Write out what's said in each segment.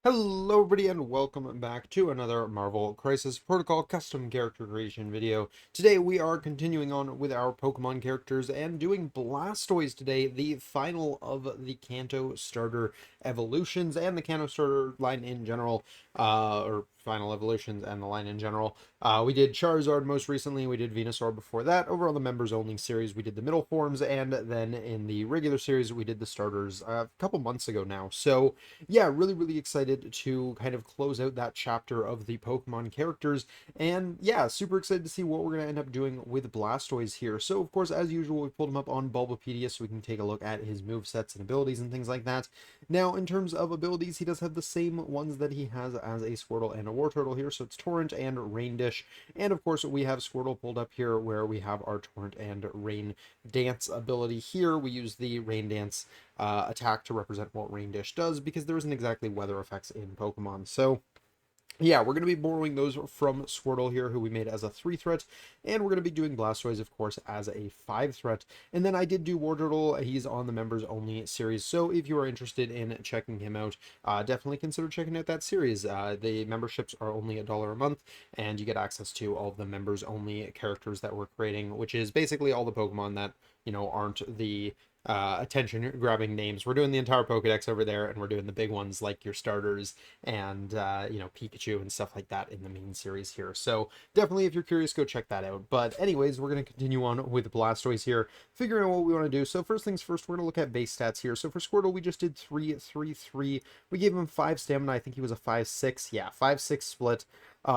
Hello everybody and welcome back to another Marvel Crisis Protocol custom character creation video. Today we are continuing on with our Pokemon characters and doing Blastoise today, the final of the Kanto starter evolutions and the Kanto starter line in general, or final evolutions and the line in general. We did Charizard most recently, we did Venusaur before that. Over on the members only series we did the middle forms, and then in the regular series we did the starters a couple months ago now. So yeah, really excited to kind of close out that chapter of the Pokemon characters. And yeah, super excited to see what we're going to end up doing with Blastoise here. So of course, as usual, we pulled him up on Bulbapedia so we can take a look at his movesets and abilities and things like that. Now, in terms of abilities, he does have the same ones that he has as a Squirtle and a Wartortle here. So it's Torrent and Rain Dish. And of course, we have Squirtle pulled up here where we have our Torrent and Rain Dance ability here. We use the Rain Dance attack to represent what Rain Dish does, because there isn't exactly weather effects in Pokemon. So yeah, we're going to be borrowing those from Squirtle here, who we made as a 3-threat, and we're going to be doing Blastoise, of course, as a 5-threat. And then I did do Wartortle. He's on the members only series, so if you are interested in checking him out, definitely consider checking out that series. The memberships are only $1 a month, and you get access to all of the members only characters that we're creating, which is basically all the Pokemon that, aren't the attention grabbing names. We're doing the entire Pokedex over there, and we're doing the big ones like your starters and Pikachu and stuff like that in the main series here. So definitely, if you're curious, go check that out. But anyways, we're going to continue on with Blastoise here, figuring out what we want to do. So first things first, we're going to look at base stats here. So for Squirtle, we just did 3-3-3. We gave him 5 stamina. I think he was a 5-6. Yeah, 5-6 split.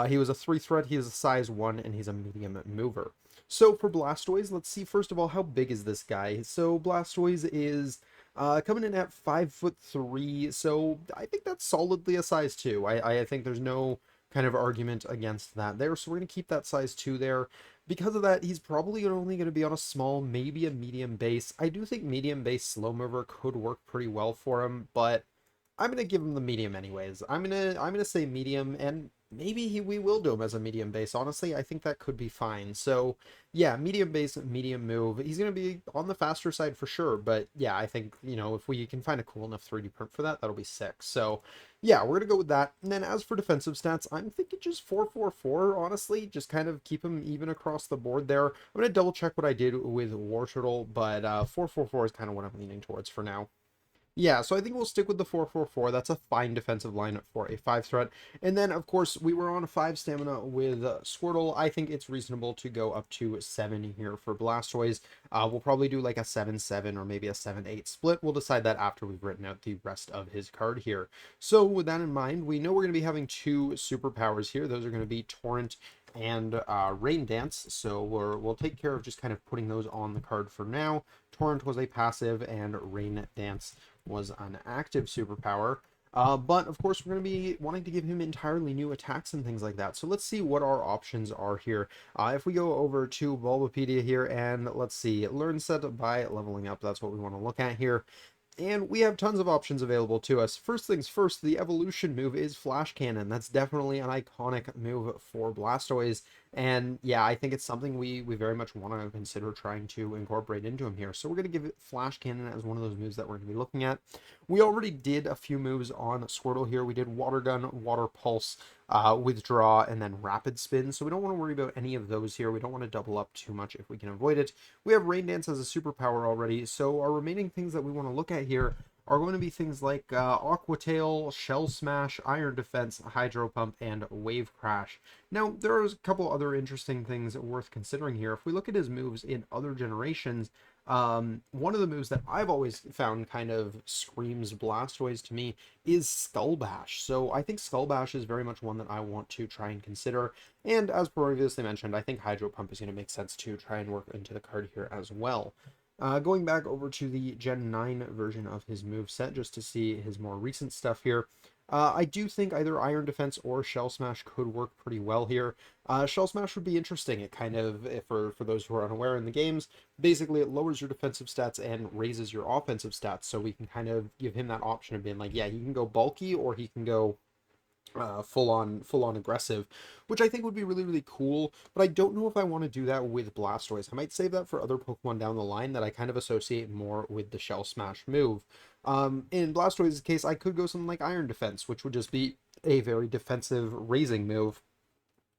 He was a 3-threat. He is a size 1, and he's a medium mover. So for Blastoise, let's see first of all, how big is this guy? So Blastoise is coming in at 5'3", so I think that's solidly a size 2. I think there's no kind of argument against that there, so we're going to keep that size 2 there. Because of that, he's probably only going to be on a small, maybe a medium base. I do think medium base slow mover could work pretty well for him, but I'm gonna give him the medium anyways. I'm gonna say medium, and maybe we will do him as a medium base. Honestly, I think that could be fine. So yeah, medium base, medium move. He's gonna be on the faster side for sure, but yeah, I think if we can find a cool enough 3D print for that, that'll be sick. So yeah, we're gonna go with that. And then as for defensive stats, I'm thinking just 4-4-4. Honestly, just kind of keep him even across the board there. I'm gonna double check what I did with Wartortle, but 4-4-4 is kind of what I'm leaning towards for now. Yeah, so I think we'll stick with the 4-4-4. That's a fine defensive lineup for a 5-threat. And then, of course, we were on a 5 stamina with Squirtle. I think it's reasonable to go up to 7 here for Blastoise. We'll probably do like a 7-7 or maybe a 7-8 split. We'll decide that after we've written out the rest of his card here. So with that in mind, we know we're going to be having 2 superpowers here. Those are going to be Torrent and Rain Dance. So we'll take care of just kind of putting those on the card for now. Torrent was a passive, and Rain Dance was an active superpower. But of course, we're going to be wanting to give him entirely new attacks and things like that. So let's see what our options are here. If we go over to Bulbapedia here, and let's see, learn set by leveling up, that's what we want to look at here. And we have tons of options available to us. First things first, the evolution move is Flash Cannon. That's definitely an iconic move for Blastoise. And yeah, I think it's something we very much want to consider trying to incorporate into him here. So we're going to give it Flash Cannon as one of those moves that we're going to be looking at. We already did a few moves on Squirtle here. We did Water Gun, Water Pulse, Withdraw, and then Rapid Spin. So we don't want to worry about any of those here. We don't want to double up too much if we can avoid it. We have Rain Dance as a superpower already. So our remaining things that we want to look at here are going to be things like Aqua Tail, Shell Smash, Iron Defense, Hydro Pump, and Wave Crash. Now, there are a couple other interesting things worth considering here. If we look at his moves in other generations, one of the moves that I've always found kind of screams Blastoise to me is Skull Bash. So I think Skull Bash is very much one that I want to try and consider. And as previously mentioned, I think Hydro Pump is going to make sense to try and work into the card here as well. Going back over to the Gen 9 version of his move set, just to see his more recent stuff here. I do think either Iron Defense or Shell Smash could work pretty well here. Shell Smash would be interesting. It kind of, for those who are unaware in the games, basically it lowers your defensive stats and raises your offensive stats. So we can kind of give him that option of being like, yeah, he can go bulky or he can go full on aggressive, which I think would be really cool. But I don't know if I want to do that with Blastoise. I might save that for other Pokemon down the line that I kind of associate more with the Shell Smash move. In Blastoise's case, I could go something like Iron Defense, which would just be a very defensive raising move.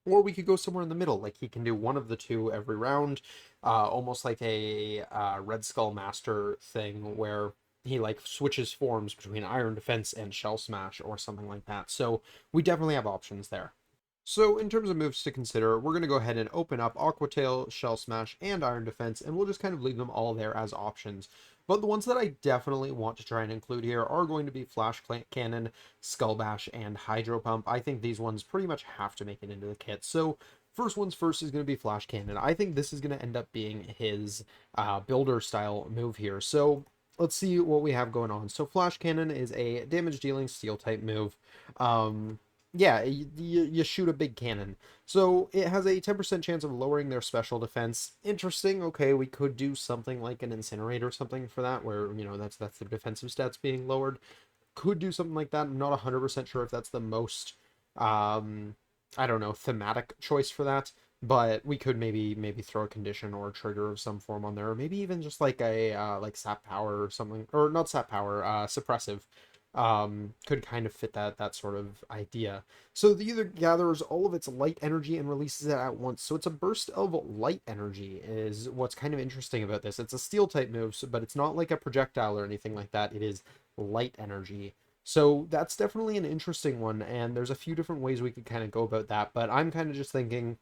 Or we could go somewhere in the middle, like he can do one of the two every round, almost like a Red Skull Master thing where he like switches forms between Iron Defense and Shell Smash or something like that. So we definitely have options there. So in terms of moves to consider, we're going to go ahead and open up Aqua Tail, Shell Smash, and Iron Defense, and we'll just kind of leave them all there as options. But the ones that I definitely want to try and include here are going to be Flash Cannon, Skull Bash, and Hydro Pump. I think these ones pretty much have to make it into the kit. So first one's first is going to be Flash Cannon. I think this is going to end up being his builder style move here. So let's see what we have going on. So Flash Cannon is a damage dealing steel type move. Yeah, you shoot a big cannon. So it has a 10% chance of lowering their special defense. Interesting. Okay, we could do something like an Incinerate or something for that, where, you know, that's the defensive stats being lowered. Could do something like that. I'm not 100% sure if that's the most, I don't know, thematic choice for that. But we could maybe throw a condition or a trigger of some form on there, or maybe even just like a like sap power or something, or not sap power, suppressive could kind of fit that sort of idea. So the either gathers all of its light energy and releases it at once. So it's a burst of light energy is what's kind of interesting about this. It's a steel type move, but it's not like a projectile or anything like that. It is light energy. So that's definitely an interesting one, and there's a few different ways we could kind of go about that, but I'm kind of just thinking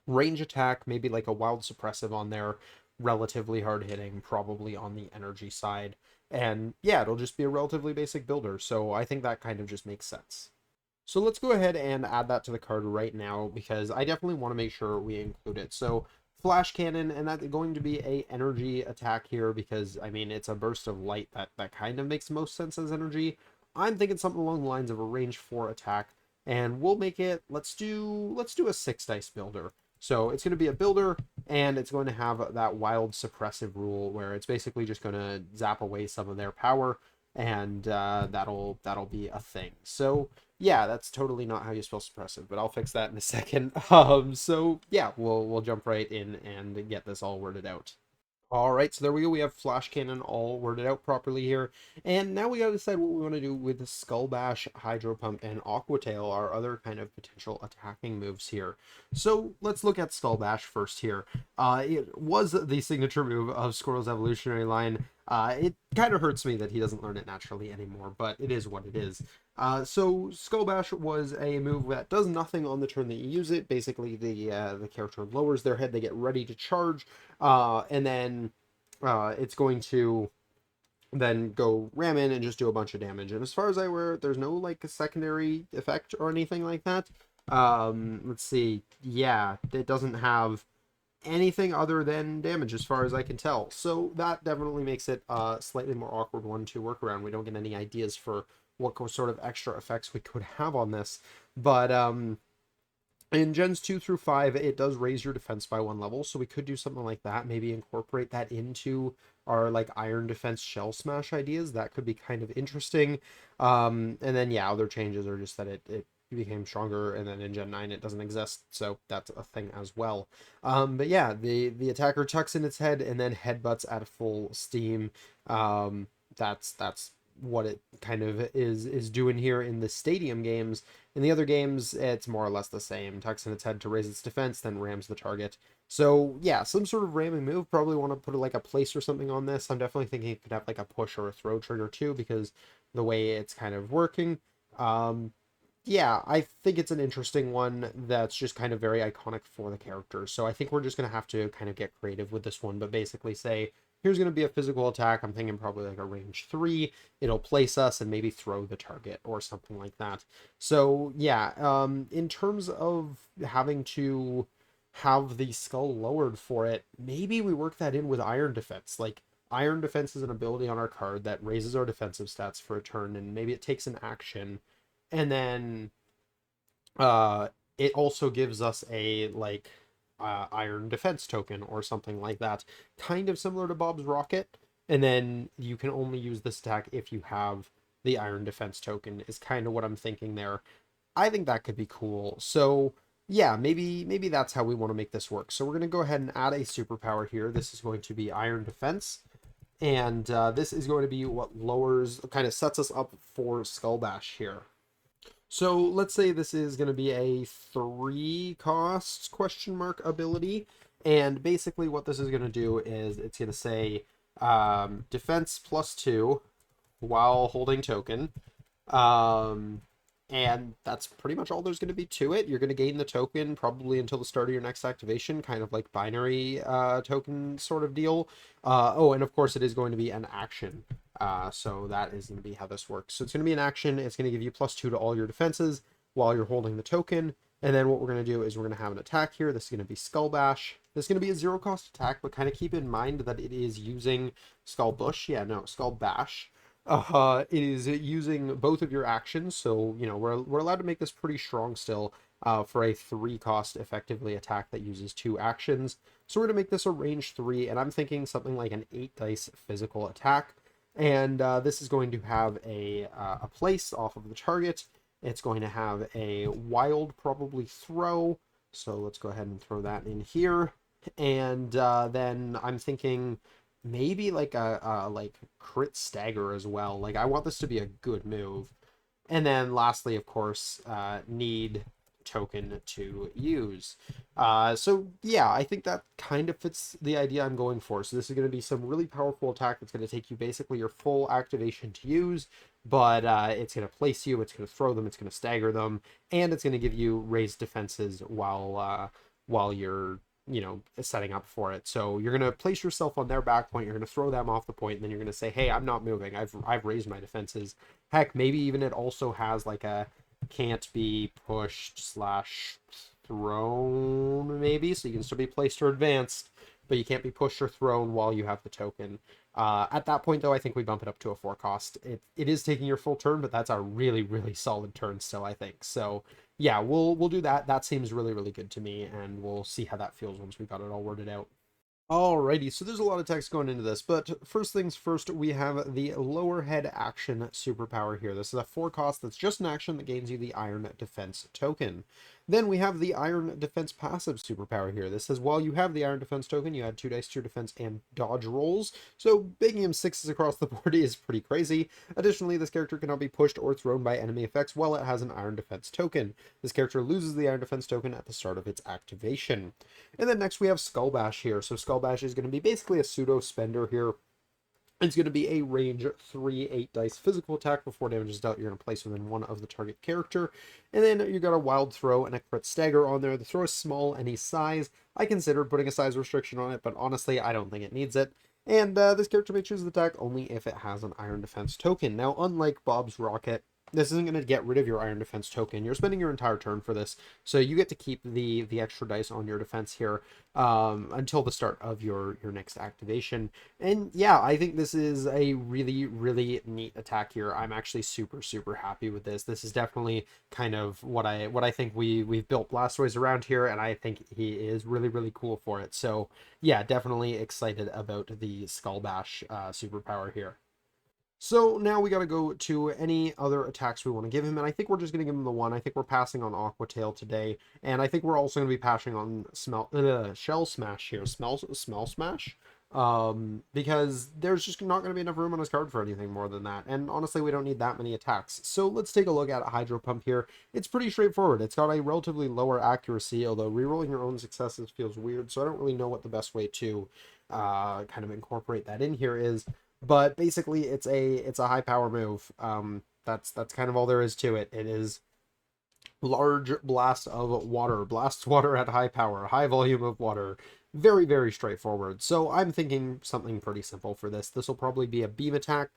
range attack, maybe like a wild suppressive on there, relatively hard hitting, probably on the energy side. And yeah, it'll just be a relatively basic builder. So I think that kind of just makes sense. So let's go ahead and add that to the card right now because I definitely want to make sure we include it. So flash cannon, and that's going to be a energy attack here because I mean it's a burst of light that kind of makes most sense as energy. I'm thinking something along the lines of a range 4 attack, and we'll make it let's do a 6 dice builder. So it's going to be a builder, and it's going to have that wild suppressive rule where it's basically just going to zap away some of their power, and that'll be a thing. So yeah, that's totally not how you spell suppressive, but I'll fix that in a second. So yeah, we'll jump right in and get this all worded out. All right, so there we go. We have Flash Cannon all worded out properly here. And now we got to decide what we want to do with the Skull Bash, Hydro Pump, and Aqua Tail, our other kind of potential attacking moves here. So let's look at Skull Bash first here. It was the signature move of Squirtle's evolutionary line. It kind of hurts me that he doesn't learn it naturally anymore, but it is what it is. So Skull Bash was a move that does nothing on the turn that you use it. Basically, the character lowers their head, they get ready to charge, and then it's going to then go ram in and just do a bunch of damage. And as far as I aware, there's no like a secondary effect or anything like that. Let's see. Yeah, it doesn't have anything other than damage as far as I can tell. So that definitely makes it a slightly more awkward one to work around. We don't get any ideas for what sort of extra effects we could have on this. But in gens 2 through 5, it does raise your defense by 1 level, so we could do something like that, maybe incorporate that into our like iron defense shell smash ideas. That could be kind of interesting. And then yeah, other changes are just that it became stronger, and then in gen 9 it doesn't exist, so that's a thing as well. But yeah, the attacker tucks in its head and then headbutts at full steam. That's what it kind of is doing here in the stadium games. In the other games, it's more or less the same. Tucks in its head to raise its defense, then rams the target. So yeah, some sort of ramming move. Probably want to put like a place or something on this. I'm definitely thinking it could have like a push or a throw trigger too, because the way it's kind of working. Yeah, I think it's an interesting one that's just kind of very iconic for the character. So I think we're just going to have to kind of get creative with this one, but basically say, here's going to be a physical attack. I'm thinking probably like a range 3. It'll place us and maybe throw the target or something like that. So yeah, in terms of having to have the skull lowered for it, maybe we work that in with Iron Defense. Like, Iron Defense is an ability on our card that raises our defensive stats for a turn, and maybe it takes an action, and then uh it also gives us a like iron defense token or something like that, kind of similar to Bob's Rocket, and then you can only use this attack if you have the iron defense token is kind of what I'm thinking there. I think that could be cool. So yeah, maybe that's how we want to make this work. So we're going to go ahead and add a superpower here. This is going to be iron defense. And this is going to be what lowers, kind of sets us up for Skull Bash here. So let's say this is going to be a 3 cost question mark ability. And basically what this is going to do is it's going to say defense +2 while holding token. Um, and that's pretty much all there's going to be to it. You're going to gain the token probably until the start of your next activation, kind of like binary token sort of deal. Oh, and of course it is going to be an action. So that is going to be how this works. So it's going to be an action. It's going to give you +2 to all your defenses while you're holding the token. And then what we're going to do is we're going to have an attack here. This is going to be Skull Bash. This is going to be a 0 cost attack, but kind of keep in mind that it is using Skull Bush. Yeah, no, Skull Bash. It is using both of your actions, so you know we're allowed to make this pretty strong still for a 3 cost effectively attack that uses 2 actions. So we're gonna make this a range 3, and I'm thinking something like an 8 dice physical attack. And this is going to have a place off of the target. It's going to have a wild probably throw. So let's go ahead and throw that in here. And then I'm thinking maybe like a like crit stagger as well. Like I want this to be a good move. And then lastly, of course, need token to use. So yeah, I think that kind of fits the idea I'm going for. So this is going to be some really powerful attack that's going to take you basically your full activation to use, but it's going to place you, it's going to throw them, it's going to stagger them, and it's going to give you raised defenses while you're setting up for it. So you're going to place yourself on their back point, you're going to throw them off the point, and then you're going to say, hey, I'm not moving, I've raised my defenses. Heck, maybe even it also has like a can't be pushed slash thrown, maybe, so you can still be placed or advanced, but you can't be pushed or thrown while you have the token. At that point, though, I think we bump it up to a 4 cost. It is taking your full turn, but that's a really, really solid turn still, I think. So yeah, we'll do that. That seems really, really good to me, and we'll see how that feels once we got it all worded out. Alrighty, so there's a lot of text going into this, but first things first, we have the lower head action superpower here. This is a 4 cost that's just an action that gains you the Iron Defense token. Then we have the Iron Defense passive superpower here. This says while you have the Iron Defense token, you add 2 dice to your defense and dodge rolls. So making him 6s across the board is pretty crazy. Additionally, this character cannot be pushed or thrown by enemy effects while it has an Iron Defense token. This character loses the Iron Defense token at the start of its activation. And then next we have Skull Bash here. So Skull Bash is going to be basically a pseudo spender here. It's going to be a range 3 8 dice physical attack. Before damage is dealt, you're going to place within one of the target character. And then you got a wild throw and a crit stagger on there. The throw is small, any size. I considered putting a size restriction on it, but honestly, I don't think it needs it. And this character may choose the attack only if it has an Iron Defense token. Now, unlike Bob's Rocket, this isn't going to get rid of your Iron Defense token. You're spending your entire turn for this, so you get to keep the extra dice on your defense here until the start of your next activation. And yeah, I think this is a really, really neat attack here. I'm actually super, super happy with this. This is definitely kind of what I think we've built Blastoise around here, and I think he is really, really cool for it. So yeah, definitely excited about the Skull Bash superpower here. So now we got to go to any other attacks we want to give him, and I think we're just going to give him the one. I think we're passing on Aqua Tail today, and I think we're also going to be passing on Shell Smash here, Smell Smash, because there's just not going to be enough room on his card for anything more than that, and honestly, we don't need that many attacks. So let's take a look at Hydro Pump here. It's pretty straightforward. It's got a relatively lower accuracy, although rerolling your own successes feels weird, so I don't really know what the best way to kind of incorporate that in here is. But basically, it's a high power move. That's kind of all there is to it. It is large blast of water, blasts water at high power, high volume of water. Very, very straightforward. So I'm thinking something pretty simple for this. This will probably be a beam attack.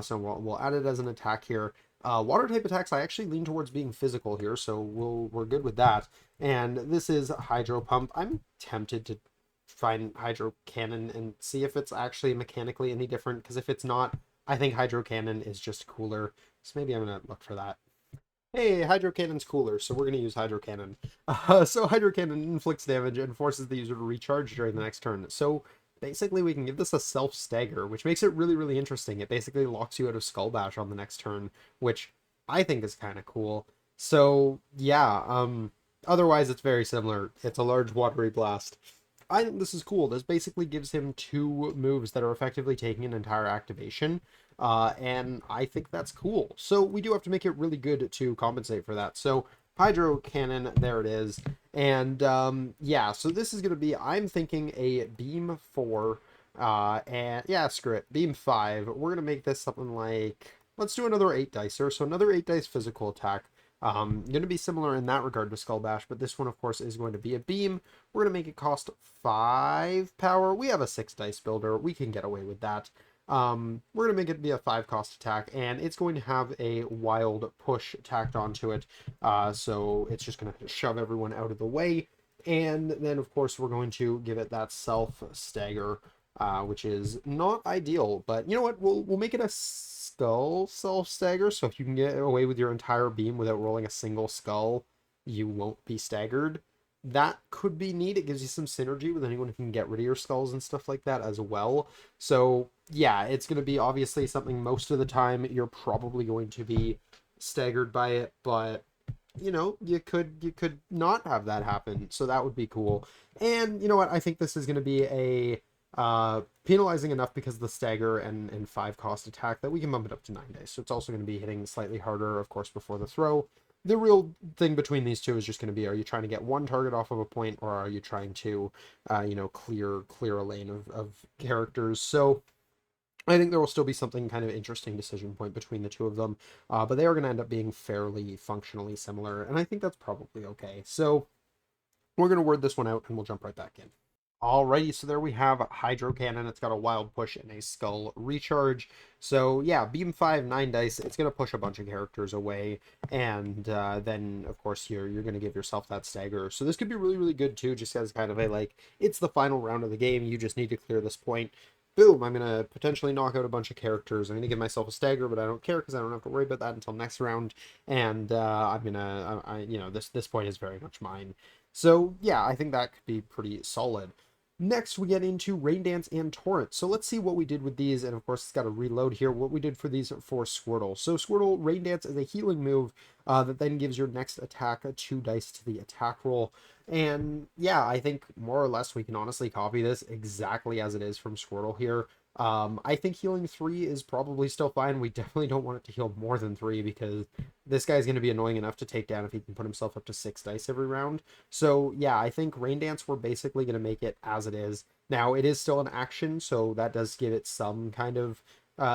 So we'll add it as an attack here. Water type attacks, I actually lean towards being physical here, so we're good with that. And this is Hydro Pump. I'm tempted to find Hydro Cannon and see if it's actually mechanically any different, because if it's not, I think Hydro Cannon is just cooler. So maybe I'm gonna look for that. Hey, Hydro Cannon's cooler, so we're gonna use Hydro Cannon. So Hydro Cannon inflicts damage and forces the user to recharge during the next turn. So basically we can give this a self stagger, which makes it really, really interesting. It basically locks you out of Skull Bash on the next turn, which I think is kind of cool. So yeah, otherwise it's very similar. It's a large watery blast. I think this is cool. This basically gives him two moves that are effectively taking an entire activation, and I think that's cool. So we do have to make it really good to compensate for that. So Hydro Cannon, there it is. And yeah, so this is going to be, I'm thinking a Beam 4, and yeah, screw it, Beam 5. We're going to make this something like, let's do another 8 dicer. So another 8 dice physical attack. Going to be similar in that regard to Skull Bash, but this one, of course, is going to be a beam. We're going to make it cost 5 power. We have a 6 dice builder. We can get away with that. We're going to make it be a 5 cost attack, and it's going to have a wild push tacked onto it. So it's just going to shove everyone out of the way. And then, of course, we're going to give it that self stagger, which is not ideal, but you know what? We'll make it a skull self stagger, so if you can get away with your entire beam without rolling a single skull, you won't be staggered. That could be neat. It gives you some synergy with anyone who can get rid of your skulls and stuff like that as well. So yeah, it's going to be obviously something most of the time you're probably going to be staggered by it, but you know, you could not have that happen, so that would be cool. And you know what, I think this is going to be a penalizing enough because of the stagger and 5 cost attack that we can bump it up to 9 dice. So it's also going to be hitting slightly harder, of course, before the throw. The real thing between these two is just going to be, are you trying to get one target off of a point, or are you trying to you know, clear a lane of characters? So I think there will still be something kind of interesting decision point between the two of them, but they are going to end up being fairly functionally similar, and I think that's probably okay. So we're going to word this one out, and we'll jump right back in. Alrighty, so there we have Hydro Cannon. It's got a Wild Push and a Skull Recharge. So yeah, Beam 5, 9 dice. It's going to push a bunch of characters away, and then, of course, you're going to give yourself that stagger. So this could be really, really good, too, just as kind of a, like, it's the final round of the game. You just need to clear this point. Boom, I'm going to potentially knock out a bunch of characters. I'm going to give myself a stagger, but I don't care because I don't have to worry about that until next round. And I'm going to, you know, this point is very much mine. So yeah, I think that could be pretty solid. Next, we get into Rain Dance and Torrent. So let's see what we did with these, and of course, it's got to reload here, what we did for these for Squirtle. So Squirtle, Rain Dance is a healing move that then gives your next attack 2 dice to the attack roll. And yeah, I think more or less we can honestly copy this exactly as it is from Squirtle here. I think healing 3 is probably still fine. We definitely don't want it to heal more than 3 because this guy's going to be annoying enough to take down if he can put himself up to 6 dice every round. So yeah, I think Rain Dance, we're basically going to make it as it is. Now, it is still an action, so that does give it some kind of,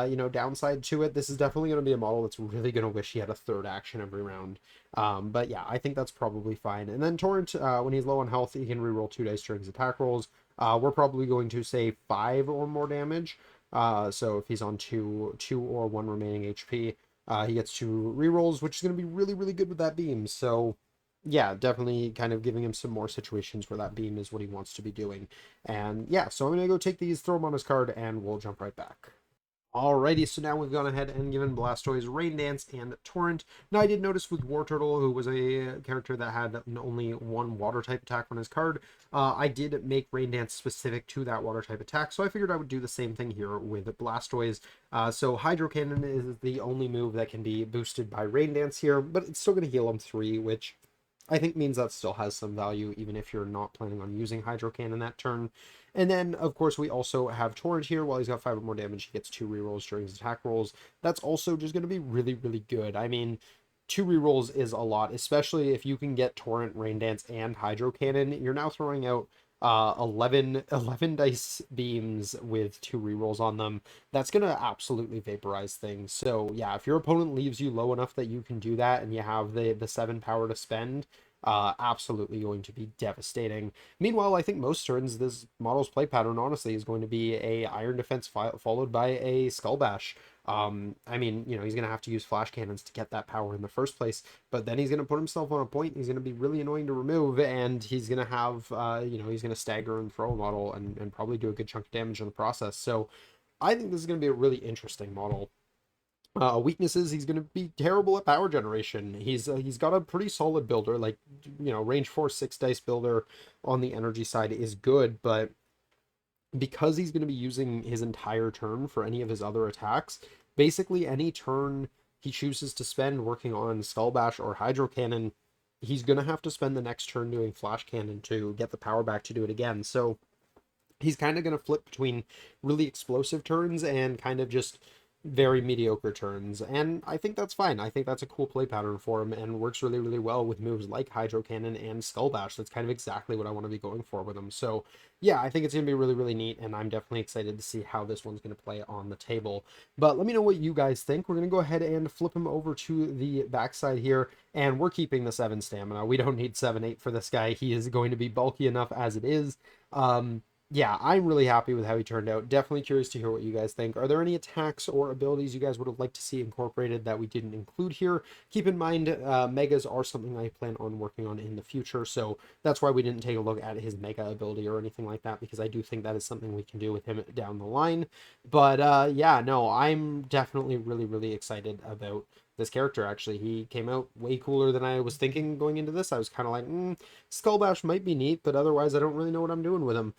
you know, downside to it. This is definitely going to be a model that's really going to wish he had a third action every round. But yeah, I think that's probably fine. And then Torrent, when he's low on health, he can reroll 2 dice during his attack rolls. We're probably going to say 5 or more damage. So if he's on 2 or 1 remaining HP, he gets 2 rerolls, which is going to be really, really good with that beam. So yeah, definitely kind of giving him some more situations where that beam is what he wants to be doing. And yeah, so I'm going to go take these, throw them on his card, and we'll jump right back. Alrighty, so now we've gone ahead and given Blastoise Rain Dance and Torrent. Now, I did notice with War Turtle, who was a character that had only 1 water type attack on his card, I did make Rain Dance specific to that water type attack, so I figured I would do the same thing here with Blastoise. So Hydro Cannon is the only move that can be boosted by Rain Dance here, but it's still going to heal him 3, which I think means that still has some value, even if you're not planning on using Hydro Cannon that turn. And then, of course, we also have Torrent here. While he's got 5 or more damage, he gets 2 rerolls during his attack rolls. That's also just going to be really, really good. I mean, 2 rerolls is a lot, especially if you can get Torrent, Rain Dance, and Hydro Cannon. You're now throwing out 11 dice beams with 2 rerolls on them. That's going to absolutely vaporize things. So yeah, if your opponent leaves you low enough that you can do that and you have the 7 power to spend, absolutely going to be devastating. Meanwhile, I think most turns this model's play pattern honestly is going to be a Iron Defense followed by a Skull Bash. I mean, you know, he's going to have to use flash cannons to get that power in the first place, but then he's going to put himself on a point. He's going to be really annoying to remove, and he's going to have, you know, he's going to stagger and throw a model and probably do a good chunk of damage in the process. So I think this is going to be a really interesting model. Weaknesses, he's going to be terrible at power generation. He's got a pretty solid builder, like, you know, range 4 6 dice builder on the energy side is good, but because he's going to be using his entire turn for any of his other attacks, basically any turn he chooses to spend working on Skull Bash or Hydro Cannon, he's going to have to spend the next turn doing Flash Cannon to get the power back to do it again. So he's kind of going to flip between really explosive turns and kind of just very mediocre turns. And I think that's fine. I think that's a cool play pattern for him and works really, really well with moves like Hydro Cannon and Skull Bash. That's kind of exactly what I want to be going for with him. So yeah, I think it's going to be really, really neat. And I'm definitely excited to see how this one's going to play on the table. But let me know what you guys think. We're going to go ahead and flip him over to the backside here. And we're keeping the 7 stamina. We don't need 7-8 for this guy. He is going to be bulky enough as it is. Yeah, I'm really happy with how he turned out. Definitely curious to hear what you guys think. Are there any attacks or abilities you guys would have liked to see incorporated that we didn't include here? Keep in mind, megas are something I plan on working on in the future, so that's why we didn't take a look at his mega ability or anything like that, because I do think that is something we can do with him down the line. But yeah, no, I'm definitely really, really excited about this character. Actually, he came out way cooler than I was thinking going into this. I was kind of like, Skull Bash might be neat, but otherwise I don't really know what I'm doing with him.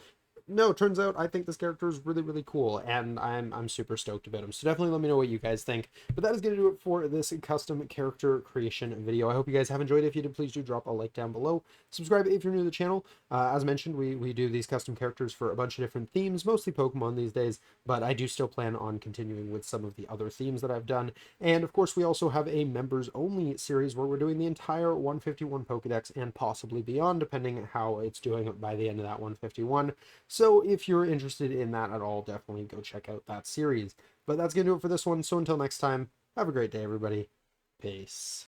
No, turns out I think this character is really, really cool, and I'm super stoked about him. So definitely let me know what you guys think. But that is going to do it for this custom character creation video. I hope you guys have enjoyed it. If you did, please do drop a like down below. Subscribe if you're new to the channel. As mentioned, we do these custom characters for a bunch of different themes, mostly Pokemon these days, but I do still plan on continuing with some of the other themes that I've done. And of course, we also have a members-only series where we're doing the entire 151 Pokedex and possibly beyond, depending how it's doing by the end of that 151. So if you're interested in that at all, definitely go check out that series. But that's going to do it for this one. So until next time, have a great day, everybody. Peace.